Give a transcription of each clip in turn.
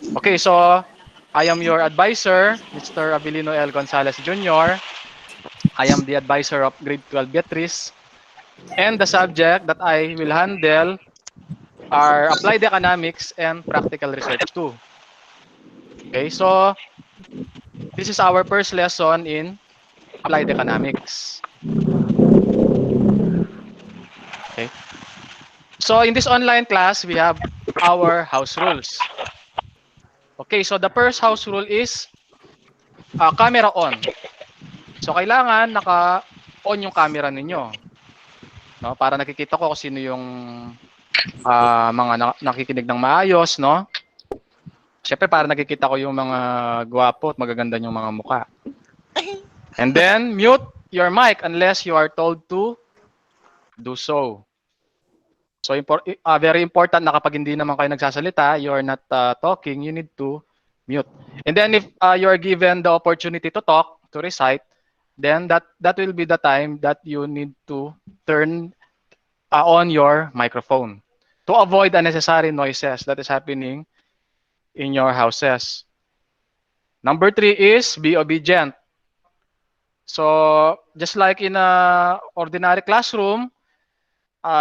Okay, so I am your advisor, Mr. Abilino L. Gonzalez Jr. I am the advisor of grade 12 Beatrice. And the subject that I will handle are applied economics and practical research too. Okay, so this is our first lesson in applied economics. Okay, so in this online class, we have our house rules. Okay, so the first house rule is camera on. So kailangan naka-on yung camera ninyo, no? Para nakikita ko kung sino yung mga nakikinig ng maayos, no? Siyempre para nakikita ko yung mga gwapo at magaganda yung mga mukha. And then mute your mic unless you are told to do so. So very important na kapag hindi naman kayo nagsasalita, you are not talking, you need to mute. And then if you are given the opportunity to talk, to recite, then that will be the time that you need to turn on your microphone to avoid unnecessary noises that is happening in your houses. Number 3 is be obedient. So just like in a ordinary classroom,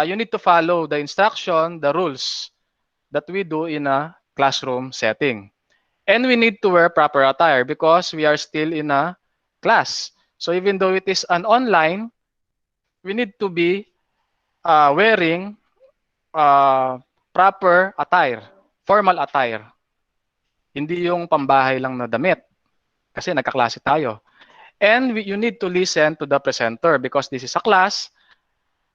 you need to follow the instruction, the rules that we do in a classroom setting. And we need to wear proper attire because we are still in a class. So even though it is an online, we need to be wearing proper attire, formal attire. Hindi yung pambahay lang na damit kasi nagkaklase tayo. And you need to listen to the presenter because this is a class.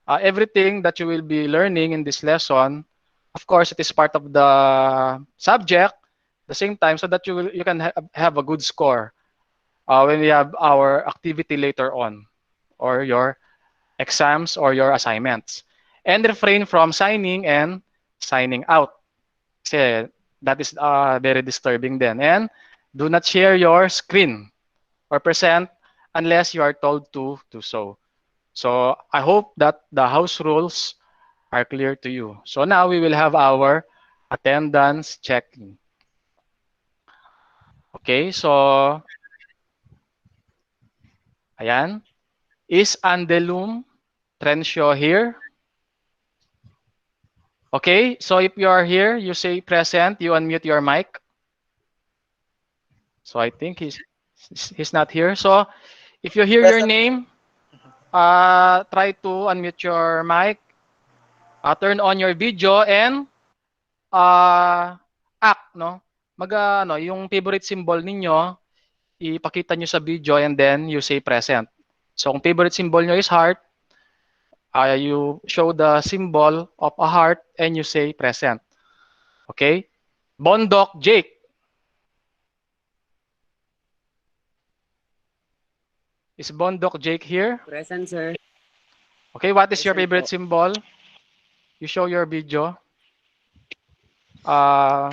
Everything that you will be learning in this lesson, of course, it is part of the subject at the same time so that you can have a good score when we have our activity later on or your exams or your assignments. And refrain from signing and signing out. Kasi that is very disturbing then. And do not share your screen or present unless you are told to do so. So I hope that the house rules are clear to you. So now we will have our attendance checking. Okay, so ayan. Is Andelum Trencio here? Okay, so if you are here, you say present, you unmute your mic. So I think he's not here. So if you hear your Present. name, try to unmute your mic, turn on your video and act, no? Ano, yung favorite symbol ninyo, ipakita nyo sa video and then you say present. So kung favorite symbol nyo is heart, you show the symbol of a heart and you say present. Okay? Bondok Jake. Is Bondok Jake here? Present, sir. Okay, what is your Present favorite po. symbol? You show your video. Uh,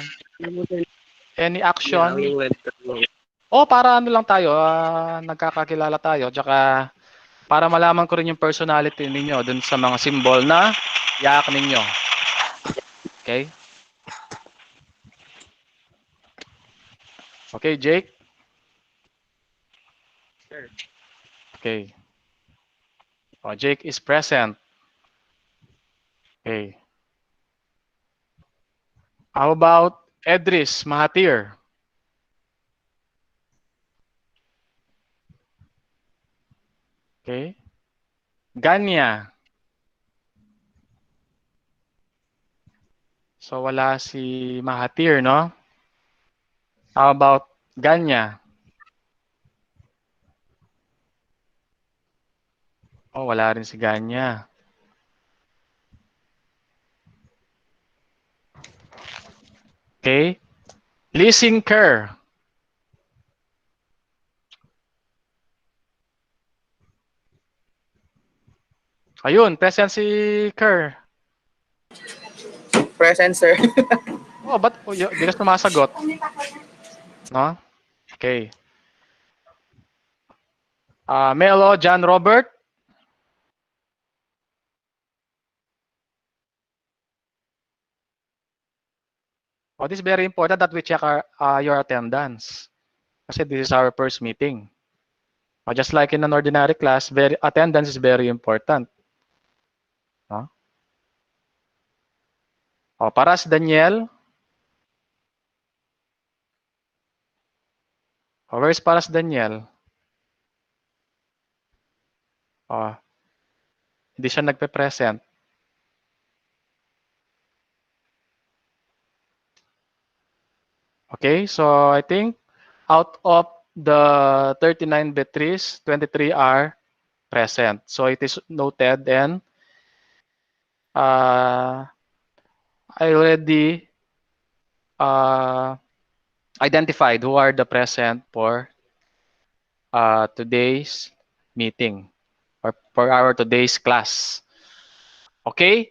any Yeah, action? we went through. O para ano lang tayo, nagkakakilala tayo. Tsaka para malaman ko rin yung personality ninyo dun sa mga symbol na yak ninyo. Okay? Okay, Jake? Sure. Okay. Oh, Jake is present. Okay. How about Edris Mahathir? Okay. Ganya. So wala si Mahathir, no? How about Ganya? Oh, wala rin si Ganya. Okay. Lee Sing Kerr. Ayun, present si Kerr. Present, sir. Oh, ba't di ka sumasagot? No? Okay. Melo John Robert. This is very important that we check your attendance. Kasi this is our first meeting. Just like in an ordinary class, attendance is very important. Para si Daniel. Where's para si Daniel? Hindi siya nagpe-present. Okay, so I think out of the 39 batteries, 23 are present. So it is noted, and I already identified who are the present for today's meeting or for our today's class. Okay,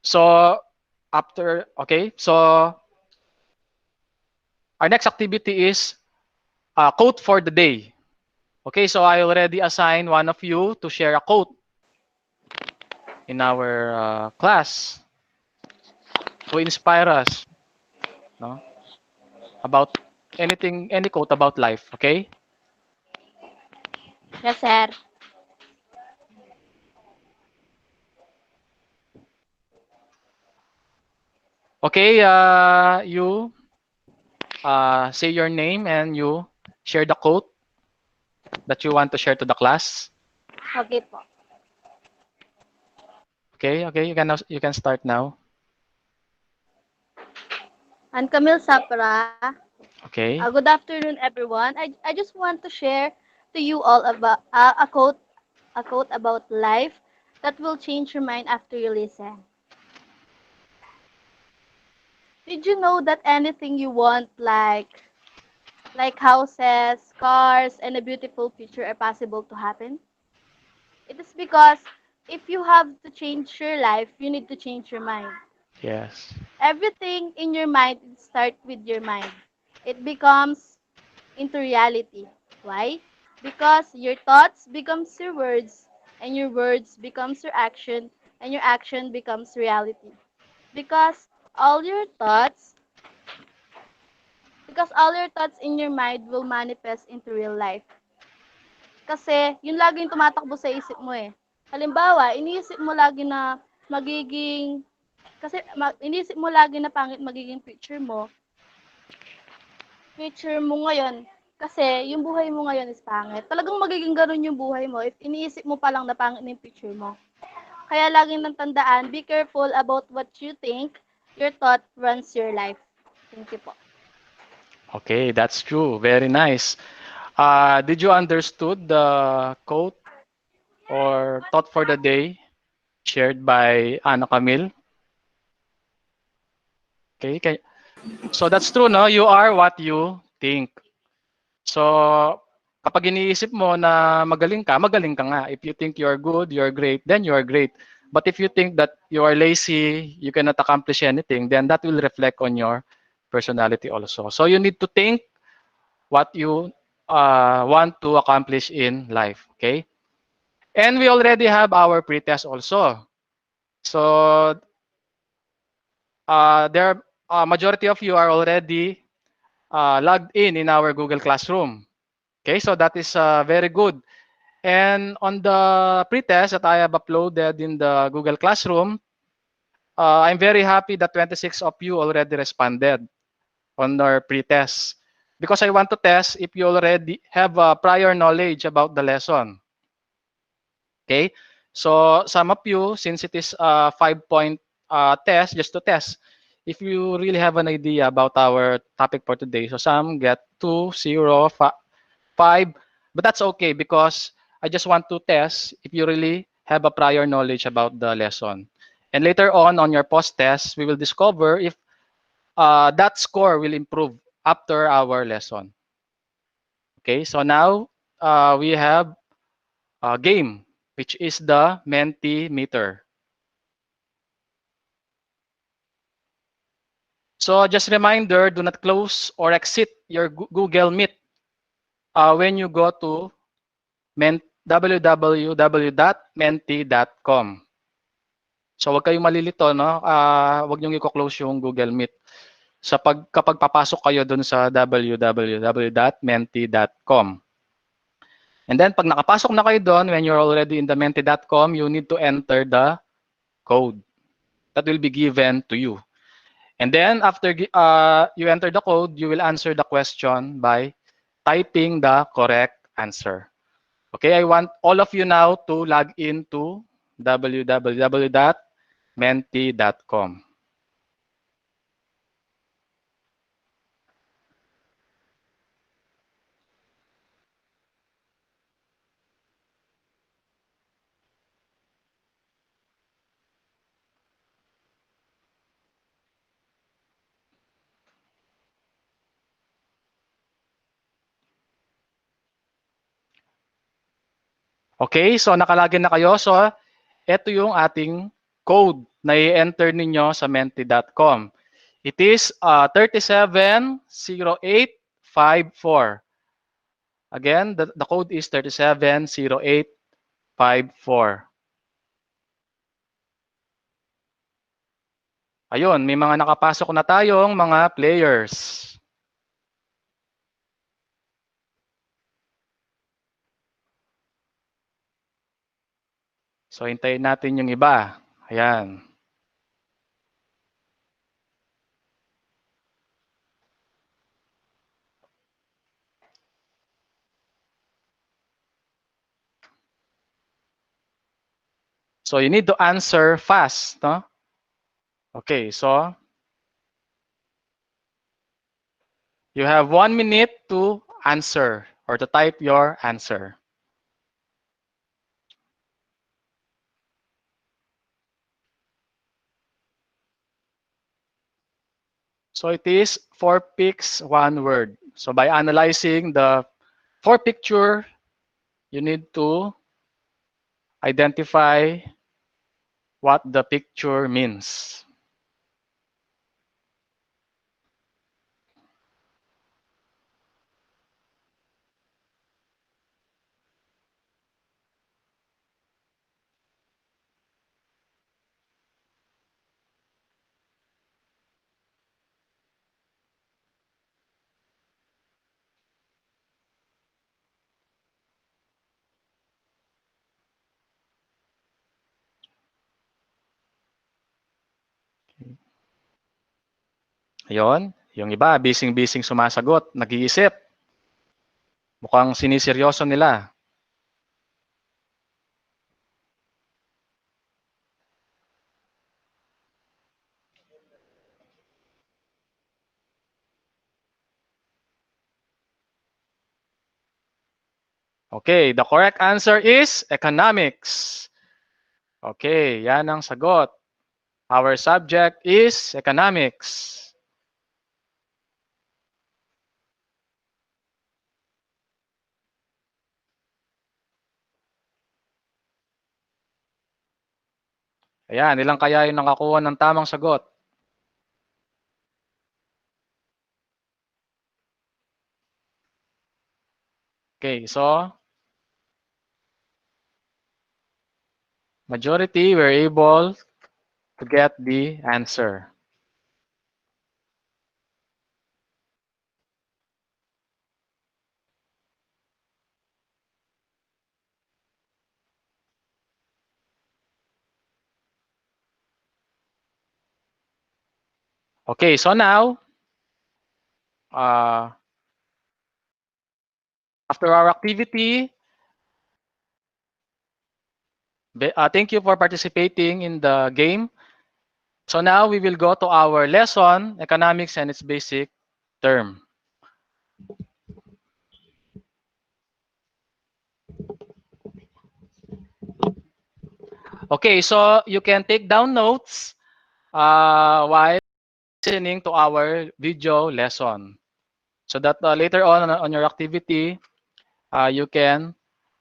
so so our next activity is quote for the day. Okay, so I already assigned one of you to share a quote in our class to inspire us, no? About anything, any quote about life, okay? Yes, sir. Okay, you say your name and you share the quote that you want to share to the class. Okay po. Okay, you can start now. I'm Camille Sapra. Okay. Good afternoon, everyone. I just want to share to you all about a quote about life that will change your mind after you listen. Did you know that anything you want, like houses, cars, and a beautiful future, are possible to happen? It is because if you have to change your life, you need to change your mind. Yes. Everything in your mind starts with your mind. It becomes into reality. Why? Because your thoughts becomes your words, and your words becomes your action, and your action becomes reality. Because all your thoughts, because all your thoughts in your mind will manifest into real life. Kasi yun lagi yung tumatakbo sa isip mo eh. Halimbawa, iniisip mo lagi na magiging, iniisip mo lagi na pangit magiging future mo ngayon, kasi yung buhay mo ngayon is pangit. Talagang magiging ganun yung buhay mo if iniisip mo pa lang na pangit na yung future mo. Kaya laging nang tandaan, be careful about what you think. Your thought runs your life. Thank you po. Okay, that's true. Very nice. Did you understood the quote or thought for the day shared by Ana Camille? Okay. So that's true, no? You are what you think. So kapag iniisip mo na magaling ka nga. If you think you're good, you're great, then you're great. But if you think that you are lazy, you cannot accomplish anything, then that will reflect on your personality also. So you need to think what you want to accomplish in life, okay? And we already have our pretest also. So there, majority of you are already logged in our Google Classroom. Okay, so that is very good. And on the pretest that I have uploaded in the Google Classroom, I'm very happy that 26 of you already responded on our pretest because I want to test if you already have prior knowledge about the lesson. Okay, so some of you, since it is a 5-point test, just to test, if you really have an idea about our topic for today, so some get 2, 0, 5, but that's okay because I just want to test if you really have a prior knowledge about the lesson. And later on your post-test, we will discover if that score will improve after our lesson. Okay, so now we have a game, which is the Mentimeter. So just reminder, do not close or exit your Google Meet when you go to www.menti.com. So wag kayong malilito, no? Wag niyong i-close yung Google Meet. kapag papasok kayo dun sa www.menti.com. And then, pag nakapasok na kayo doon, when you're already in the menti.com, you need to enter the code that will be given to you. And then, after you enter the code, you will answer the question by typing the correct answer. Okay, I want all of you now to log into www.menti.com. Okay, so nakalagin na kayo. So, ito yung ating code na i-enter ninyo sa menti.com. It is 370854. Again, the code is 370854. Ayun, may mga nakapasok na tayong mga players. So, hintayin natin yung iba. Ayan. So, you need to answer fast, no? Okay, so you have 1 minute to answer or to type your answer. So it is 4 pics, 1 word. So by analyzing the 4 picture, you need to identify what the picture means. Ayun, yung iba, bising-bising sumasagot, nag-iisip. Mukhang siniseryoso nila. Okay, the correct answer is economics. Okay, yan ang sagot. Our subject is economics. Ayan, ilang kaya yung nakakuha ng tamang sagot? Okay, so majority were able to get the answer. Okay, so now, after our activity, thank you for participating in the game. So now we will go to our lesson, economics and its basic term. Okay, so you can take down notes while listening to our video lesson. So that later on your activity, you can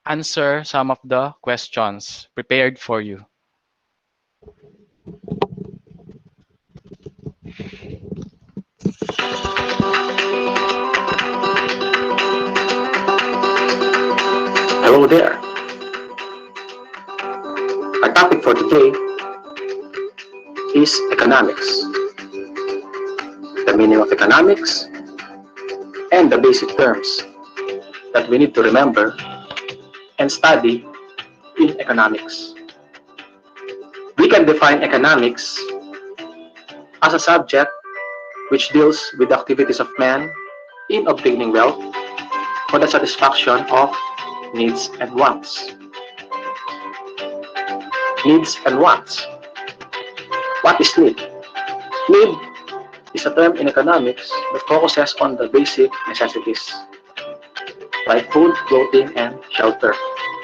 answer some of the questions prepared for you. Hello there. Our topic for today is economics. The meaning of economics, and the basic terms that we need to remember and study in economics. We can define economics as a subject which deals with the activities of man in obtaining wealth for the satisfaction of needs and wants. Needs and wants. What is need? Need is a term in economics that focuses on the basic necessities, like food, clothing, and shelter.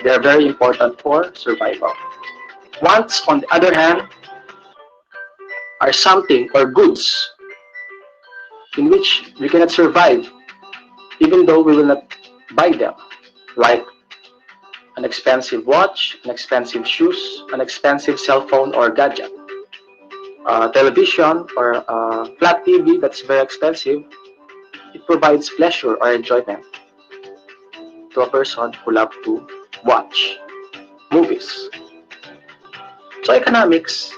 They are very important for survival. Wants, on the other hand, are something or goods in which we cannot survive even though we will not buy them, like an expensive watch, an expensive shoes, an expensive cell phone or gadget, television or flat TV that's very expensive. It provides pleasure or enjoyment to a person who loves to watch movies. So economics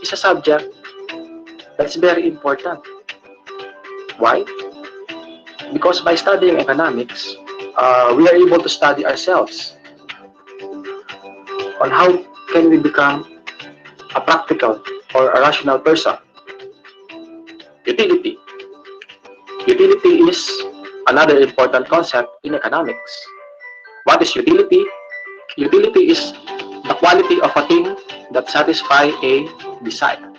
is a subject that's very important. Why? Because by studying economics, we are able to study ourselves on how can we become a practical or a rational person. Utility. Utility is another important concept in economics. What is utility? Utility is the quality of a thing that satisfies a desire.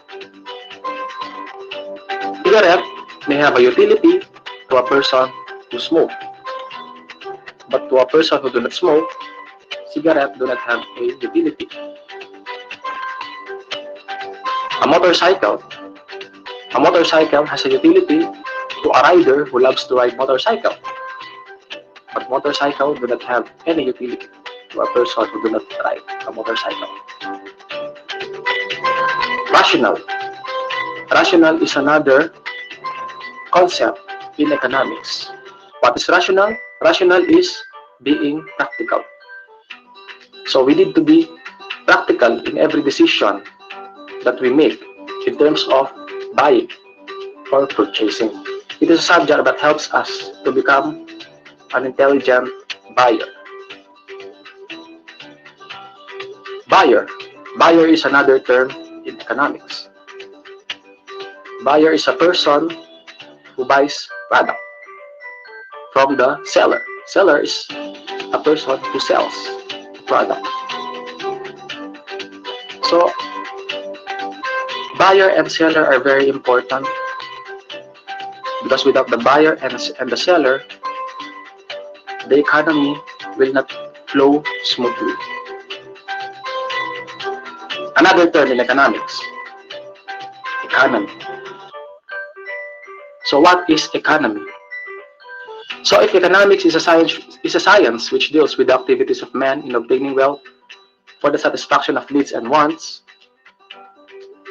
Cigarette may have a utility to a person who smoke, but to a person who do not smoke, cigarette do not have a utility. A motorcycle. A motorcycle has a utility to a rider who loves to ride motorcycle, but motorcycle do not have any utility to a person who do not ride a motorcycle. Rational. Rational is another concept in economics. What is rational? Rational is being practical. So we need to be practical in every decision that we make in terms of buying or purchasing. It is a subject that helps us to become an intelligent buyer. Buyer. Buyer is another term in economics. Buyer is a person who buys product from the seller. Seller is a person who sells product. So, buyer and seller are very important because without the buyer and the seller, the economy will not flow smoothly. Another term in economics, economy. So what is economy? So if economics is a science which deals with the activities of man in obtaining wealth for the satisfaction of needs and wants,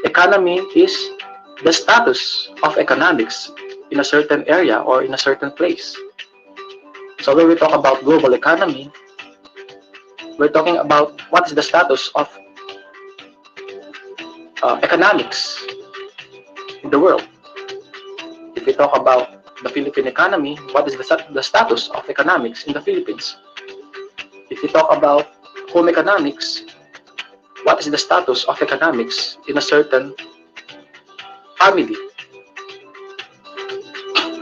economy is the status of economics in a certain area or in a certain place. So when we talk about global economy, we're talking about what is the status of economics in the world. If we talk about the Philippine economy, what is the status of economics in the Philippines? If we talk about home economics, what is the status of economics in a certain family?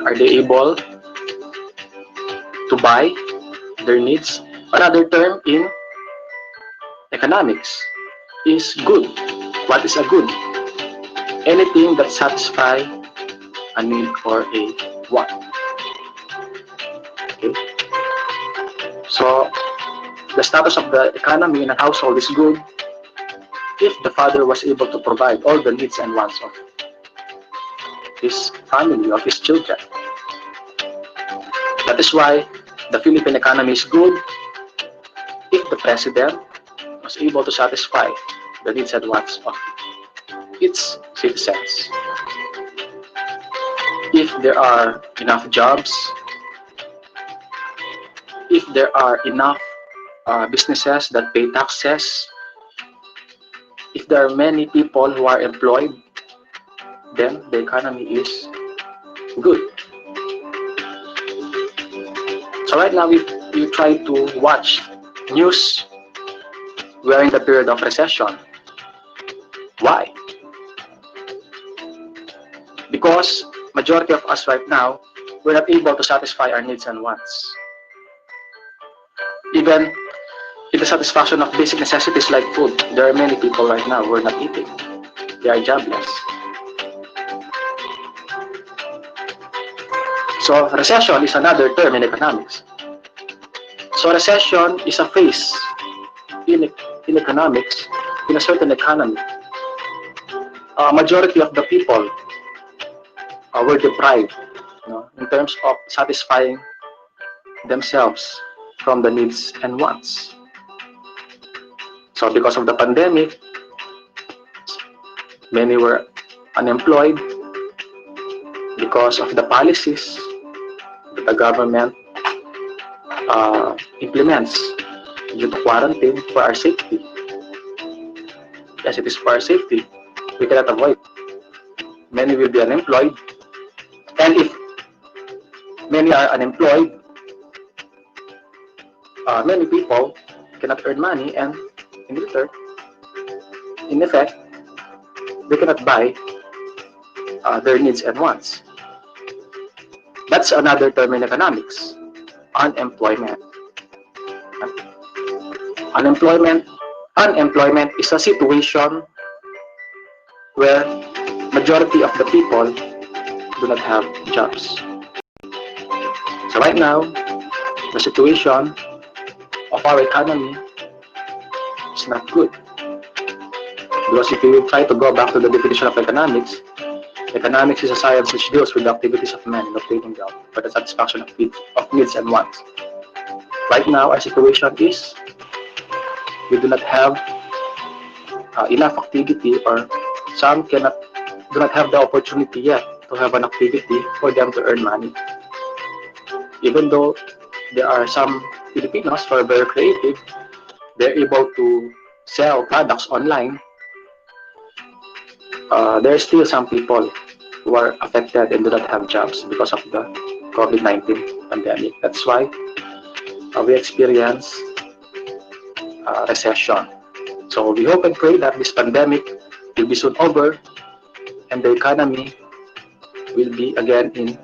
Are they able to buy their needs? Another term in economics is good. What is a good? Anything that satisfies a need or a want. Okay. So the status of the economy in a household is good if the father was able to provide all the needs and wants of his family, of his children. That is why the Philippine economy is good if the president was able to satisfy the needs and wants of its citizens. If there are enough jobs, if there are enough businesses that pay taxes, if there are many people who are employed, then the economy is good. So right now, we try to watch news. We are in the period of recession. Why? Because majority of us right now, we're not able to satisfy our needs and wants. Even in the satisfaction of basic necessities like food, there are many people right now who are not eating. They are jobless. So recession is another term in economics. So recession is a phase in economics in a certain economy. Majority of the people were deprived, in terms of satisfying themselves from the needs and wants. So because of the pandemic, many were unemployed because of the policies that the government implements due to quarantine for our safety. Yes, it is for our safety. We cannot avoid. Many will be unemployed. And if many are unemployed, many people cannot earn money, and in return, in effect, they cannot buy their needs and wants. That's another term in economics, unemployment. Unemployment is a situation where majority of the people do not have jobs. So right now, the situation of our economy is not good. Because if you try to go back to the definition of economics, economics is a science which deals with the activities of men in obtaining wealth for the satisfaction of needs and wants. Right now, our situation is we do not have enough activity, or some do not have the opportunity yet to have an activity for them to earn money. Even though there are some Filipinos who are very creative, they're able to sell products online. There are still some people who are affected and do not have jobs because of the COVID-19 pandemic. That's why we experience recession. So we hope and pray that this pandemic will be soon over and the economy will be again in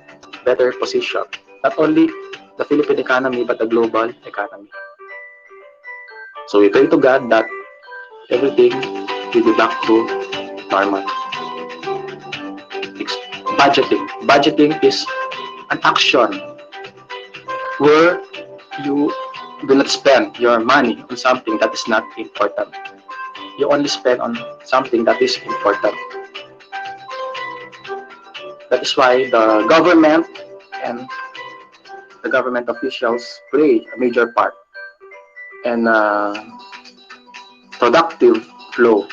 better position. Not only the Philippine economy, but the global economy. So we pray to God that everything will be back to normal. Budgeting is an action where you do not spend your money on something that is not important. You only spend on something that is important. That is why the government and the government officials play a major part in productive flow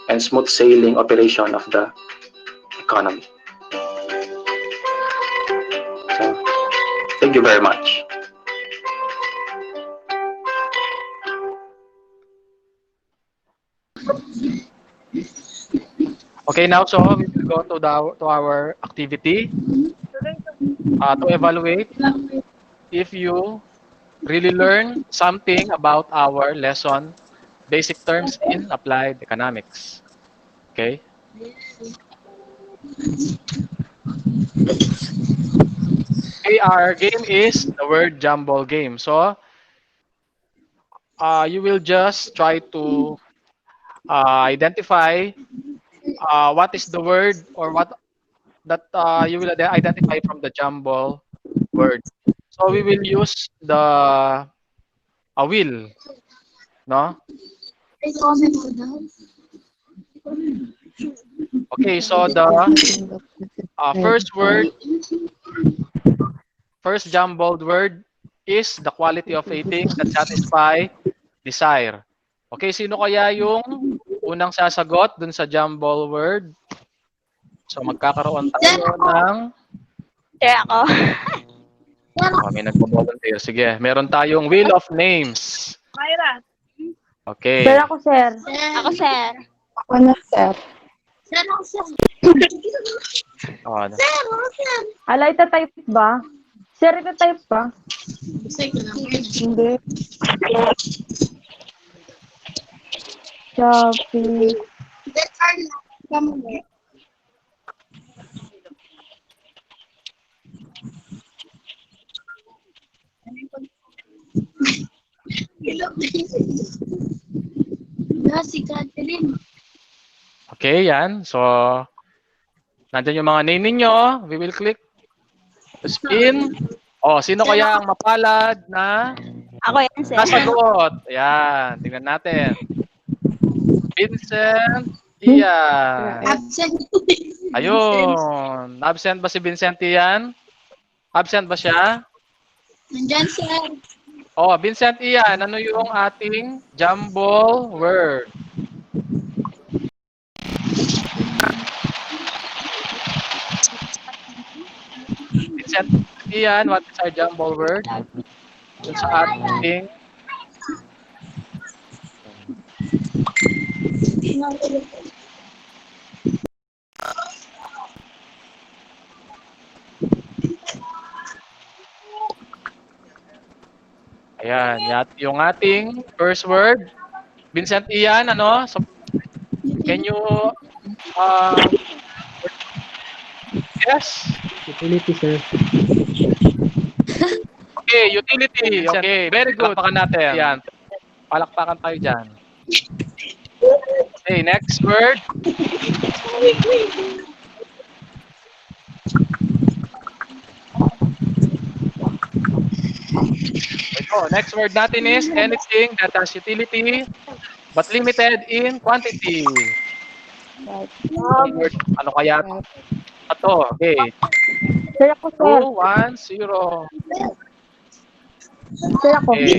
and smooth sailing operation of the economy. So, thank you very much. Okay, now so we will go to our activity to evaluate if you really learn something about our lesson, basic terms in applied economics. Okay. Okay, our game is the word jumble game. So you will just try to identify what is the word or what that you will identify from the jumble word. So we will use the a wheel, no? Okay, so the first word, first jumbled word is the quality of a thing that satisfy desire. Okay, sino kaya yung unang sasagot dun sa jumble word? So magkakaroon tayo ng Share ako. may nagpo-volunteer. Sige, meron tayong wheel of names. Myra. Okay. Sir ako, sir. Ako, sir. Ako na, sir. Oh, ano? Ala, ita-type ba? Sir, ita-type ba? Hindi. Shopee. Si Catherine. Okay, yan. So, nandyan yung mga name ninyo. We will click to spin. Oh, sino kaya ang mapalad na Ako yan, sir. nasagot? Ayan, tingnan natin. Vincent Ian. Absent. Ayun. Absent ba si Vincent Ian? Absent ba siya? Nandyan, sir. Oh, Vincent Ian, ano yung ating jumble word? Vincent Ian, what is our jumble word? Dun sa ating ayan, yung ating first word. Vincent Ian, ano? So, can you yes? Utility, sir. Okay, utility. Okay, very good. Palakpakan natin. Yan. Palakpakan tayo dyan. Okay, next word. Ito, next word natin is anything that has utility but limited in quantity. Word, ano kaya ito? Okay. Sir, ako, sir. 2, 1, 0. Sir, ako. Okay.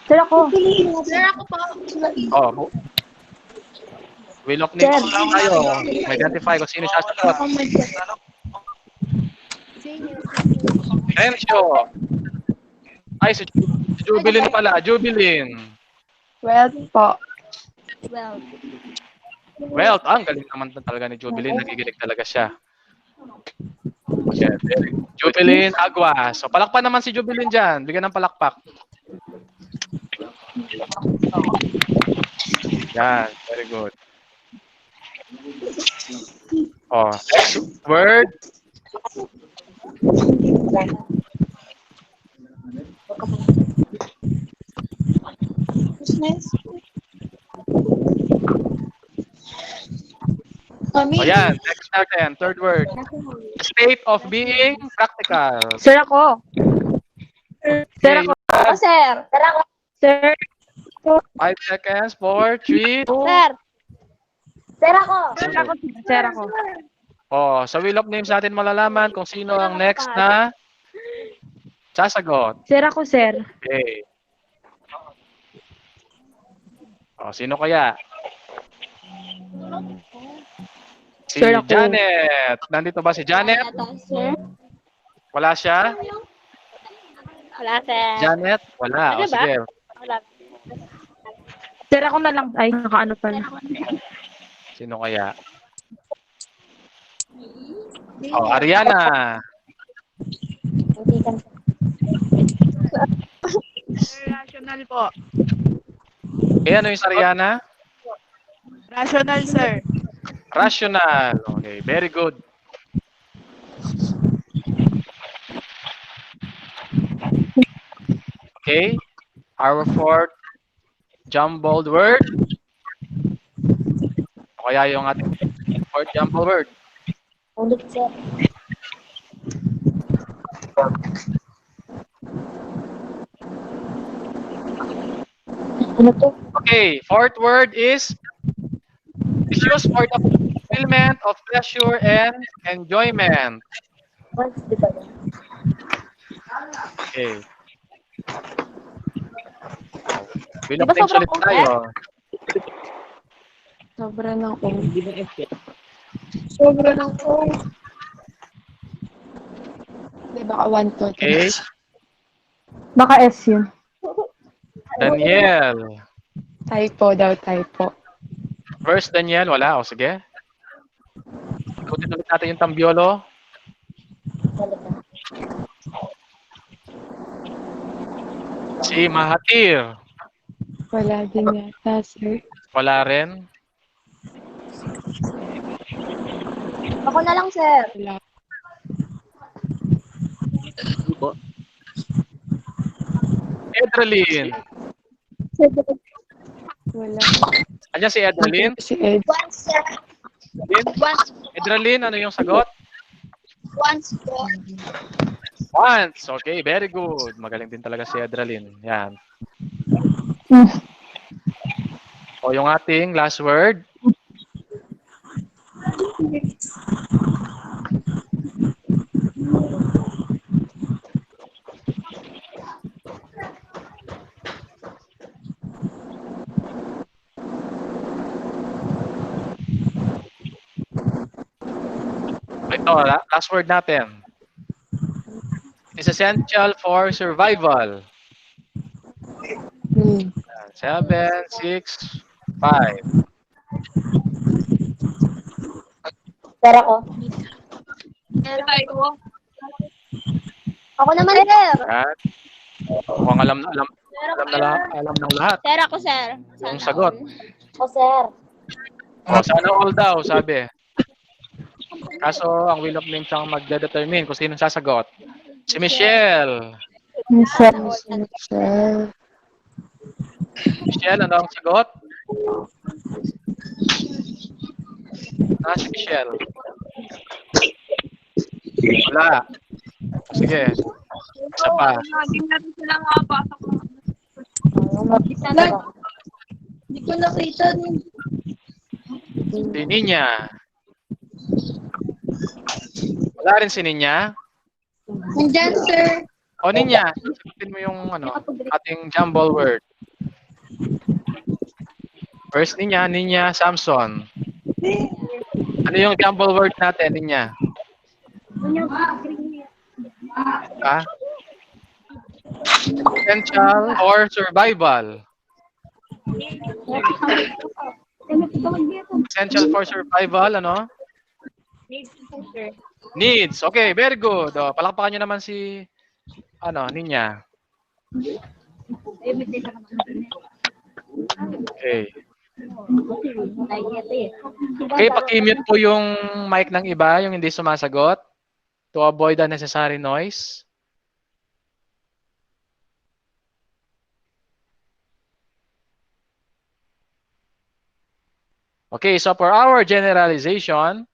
Sir, ako. Sir, ako pa. Oh, Wheel of names lang tayo. Identify kung sino siya sagot. Oh my God. Tensyo. Ay, si Jubilin pala. Jubilin. Well po. Well, Well, ang galing naman talaga ni Jubilin. Nagigilig talaga siya. Okay, very good. Jubilin Agua. So, palakpan naman si Jubilin dyan. Bigyan ng palakpak. Yan. Very good. Oh, next word. O yan, next natin, third word. State of being practical. Sir, ako. Sir, Okay, ako. ako, sir. Sir, ako. Sir, 5 seconds, 4, 3, 2. Sir. Sir, ako. sir, ako. Sir, ako. Oh, sa wheel of names natin malalaman kung sino ang next na sasagot. Sir, ako, sir. Okay. Oh, sino kaya? Si Sir, ako. Janet. Nandito ba si Janet? Sir. Wala siya? Wala, sir. Janet? Wala. O Ano ba? sige. Wala. Sir, ako na lang. Ay, nakaano pa na. Sino kaya? Oh, Ariana. Rational po. Eh, ano yung sa Ariana? Rational, sir. Rational. Okay, very good. Okay, our fourth jumbled word. O kaya yung ating fourth jumbled word. Ulit, sir. Ano to? Okay, fourth word is used for the fulfillment of pleasure and enjoyment. What's the button? Okay. Diba Bilang sobrang ulit tayo. Sobra na ako. Sobra ng ko. Di baka 1 to. Okay, Baka S yun. Daniel. Typo daw, typo. First Daniel, wala. O sige. Baguhin ulit natin yung tambiolo. Si Mahathir. Wala din yata, sir. Wala rin. Ako na lang, sir. Wala. Edralyn. Wala. Andiyan si Edralyn? Si Ed. Once, sir. Once. Edralyn, ano yung sagot? Once po. Once. Okay, very good. Magaling din talaga si Edralyn. Yan. O yung ating last word. Ito, last word natin. It's essential for survival. 7, 6, 5. Sir ako. Ako naman, sir. At mukhang alam ng lahat. Sir ako, sir. Yung sagot. Ako, sir. O, sana all daw, sabi. Kaso, ang Wheel of Names ang magdedetermine kung sino sasagot. Si Michelle. Michelle, ano ang sagot? Si Michelle. Wala. Sige. Isa pa. Laging natin sila makapasok. Hindi ko nakita. Si Ninya. Wala rin si Ninya. Nandyan, sir. O Ninya, sagutin mo yung ating jumble word. First Ninya, Samson. Ano yung jumble word natin, Ninya? Essential or survival? Essential for survival, ano? Needs. Okay, very good. O, palakpakan nyo naman si Ninya. Okay. Okay, paki-mute po yung mic ng iba, yung hindi sumasagot, to avoid unnecessary noise. Okay, so for our generalization,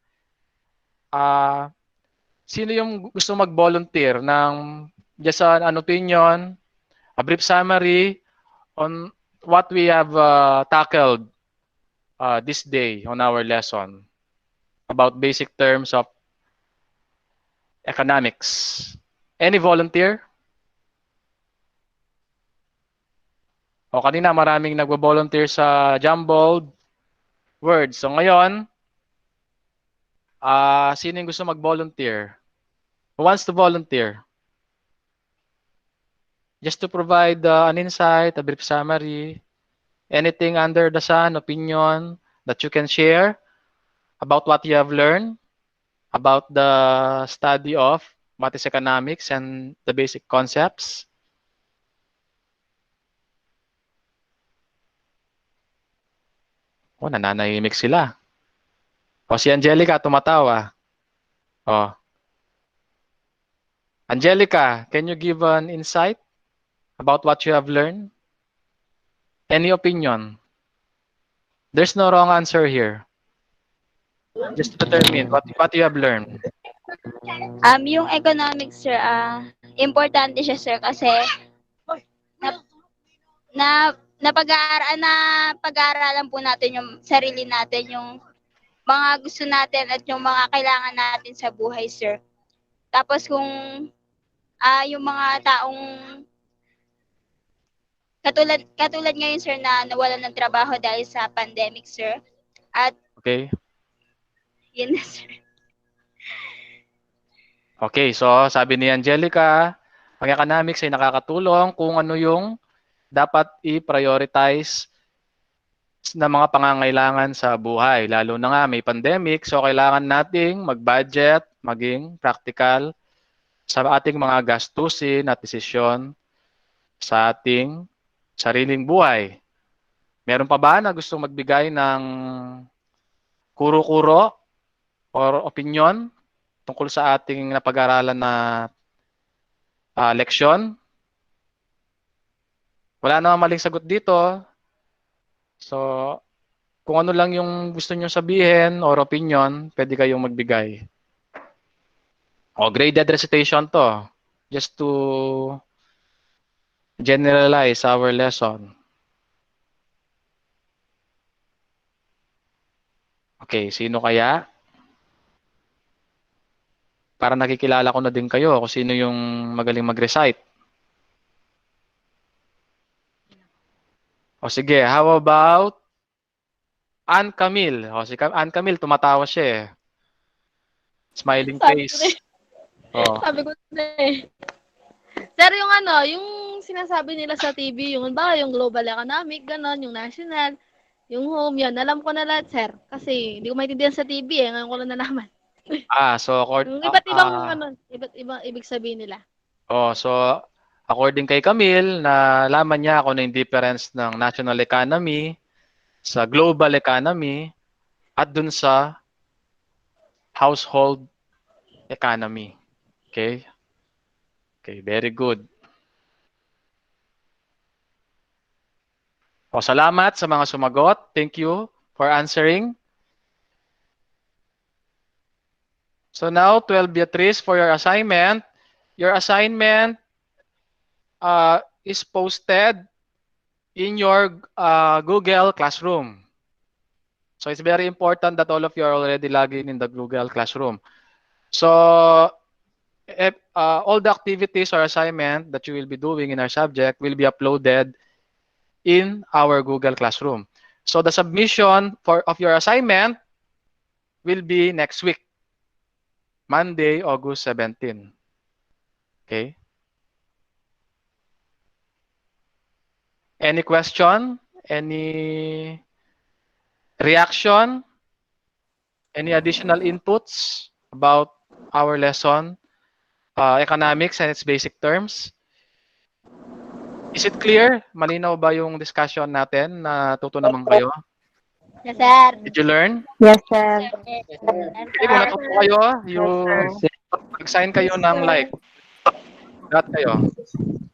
sino yung gusto mag-volunteer ng just an opinion, a brief summary on what we have tackled this day on our lesson about basic terms of economics? Any volunteer? O kanina maraming nagvo-volunteer sa jumbled words. So ngayon, sino yung gusto mag-volunteer? Who wants to volunteer? Just to provide an insight, a brief summary, anything under the sun, opinion that you can share about what you have learned, about the study of what is economics and the basic concepts. Oh, nananahimik sila. O, si Angelica, tumatawa. Oh. Angelica, can you give an insight about what you have learned? Any opinion? There's no wrong answer here. Just to determine what you have learned. Yung economics, sir, importante siya, sir, kasi pag-aaralan po natin yung sarili natin, yung mga gusto natin at yung mga kailangan natin sa buhay, sir. Tapos kung yung mga taong katulad ngayon, sir, na nawalan ng trabaho dahil sa pandemic, sir. At Okay. yun na, sir. Okay, so sabi ni Angelica, ang economics ay nakakatulong kung ano yung dapat i-prioritize na mga pangangailangan sa buhay. Lalo na nga may pandemic, so kailangan nating mag-budget, maging practical sa ating mga gastusin at desisyon sa ating sariling buhay. Meron pa ba na gustong magbigay ng kuro-kuro or opinion tungkol sa ating napag-aralan na leksyon? Wala namang maling sagot dito. So, kung ano lang yung gusto nyo sabihin or opinion, pwede kayong magbigay. O, graded recitation to. Just to generalize our lesson. Okay, sino kaya? Para nakikilala ko na din kayo kung sino yung magaling mag-recite. O sige, how about Ann Camille? O si Ann Camille, tumatawa siya eh. Smiling face. Oh. Sabi ko na eh. Sir, yung yung sinasabi nila sa TV, yung yung global economic, ganon, yung national, yung home, yun. Alam ko na lahat, sir. Kasi hindi ko maintindihan sa TV eh. Ngayon ko lang nalaman. So Yung iba't ibang, iba't ibang ibig sabihin nila. So according kay Camille, nalaman niya kung ano yung difference ng national economy sa global economy at dun sa household economy. Okay? Okay, very good. Salamat sa mga sumagot. Thank you for answering. So now, 12 Beatrice, for your assignment. Your assignment is posted in your Google Classroom. So it's very important that all of you are already logged in the Google Classroom. So all the activities or assignment that you will be doing in our subject will be uploaded in our Google Classroom. So the submission of your assignment will be next week, Monday, August 17. Okay? Any question? Any reaction? Any additional inputs about our lesson, economics and its basic terms? Is it clear? Malinaw ba yung discussion natin? Natuto naman kayo? Yes, sir. Did you learn? Yes, sir. Okay, kung natuto kayo, mag-sign kayo ng like. Lahat kayo.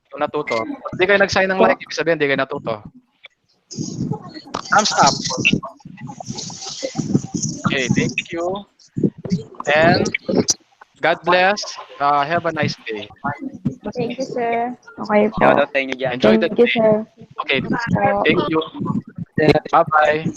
Kung natuto. Pag di kayo nag-sign ng like, ibig sabihin, di kayo natuto. Thumbs up. Okay, thank you. And God bless. Have a nice day. Thank you, sir. Okay po. Shoutout sa inyo dyan. Enjoy the Thank you, day. sir. Okay, thank you. Bye-bye.